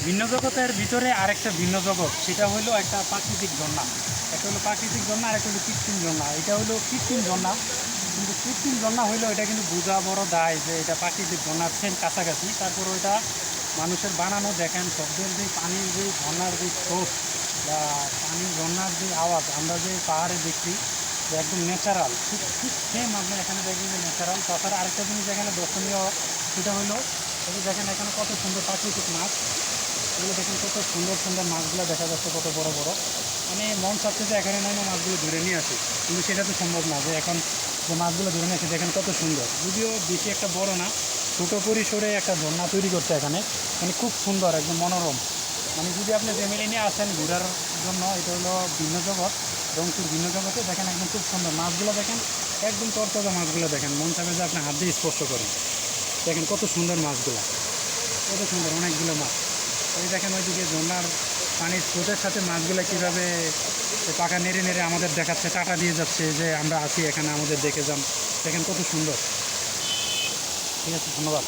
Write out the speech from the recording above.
ভিন্ন জগতের ভিতরে আরেকটা ভিন্ন জগৎ, সেটা হলো একটা প্রাকৃতিক ঝর্ণা। একটা হলো প্রাকৃতিক ঝর্ণা, আরেকটা হলো কৃত্রিম ঝর্ণা। এটা হলো কৃত্রিম ঝর্ণা, কিন্তু কৃত্রিম ঝর্ণা হইলেও এটা কিন্তু বোঝা বড় দায় যে এটা প্রাকৃতিক ঝর্ণার সেম কাছাকাছি। তারপর ওইটা মানুষের বানানো। দেখেন শব্দের যে পানির যে ঝর্ণার যে স্রোত বা পানির ঝর্ণার যে আওয়াজ আমরা যে পাহাড়ে দেখি, যে একদম ন্যাচারাল, ঠিক ঠিক সেম আপনার এখানে দেখবেন যে ন্যাচারাল। তাছাড়া আরেকটা জিনিস এখানে দর্শনীয়, সেটা হলো এই যে দেখেন এখানে কত সুন্দর প্রাকৃতিক মাছ। এগুলো দেখেন কত সুন্দর সুন্দর মাছগুলো দেখা যাচ্ছে, কত বড় বড়। মানে মন চাচ্ছে যে এখানে নয় মাছগুলো ধরে নিয়ে আসি, কিন্তু সেটা তো সম্ভব না যে এখন যে মাছগুলো ধরে নিয়ে আসি। দেখেন কত সুন্দর, যদিও বেশি একটা বড় না, ছোটো পরিসরে একটা ঝর্ণা তৈরি করছে এখানে। মানে খুব সুন্দর, একদম মনোরম। মানে যদি আপনি ফ্যামিলি নিয়ে আসেন ঘোরার জন্য, এটা হলো ভিন্ন জগৎ, রংপুর ভিন্ন জগতে। দেখেন একদম খুব সুন্দর মাছগুলো, দেখেন একদম তরতাজা মাছগুলো। দেখেন মন চাবে যে আপনি হাত দিয়ে স্পর্শ করেন। দেখেন কত সুন্দর মাছগুলো, কত সুন্দর অনেকগুলো মাছ। এই দেখেন ওইদিকে ঝর্ণার পানির স্রোতের সাথে মাছগুলো কীভাবে পাকা নেড়ে নেড়ে আমাদের দেখাচ্ছে, টাটা দিয়ে যাচ্ছে যে আমরা আছি এখানে, আমাদের দেখে যান। দেখেন কত সুন্দর। ঠিক আছে, ধন্যবাদ।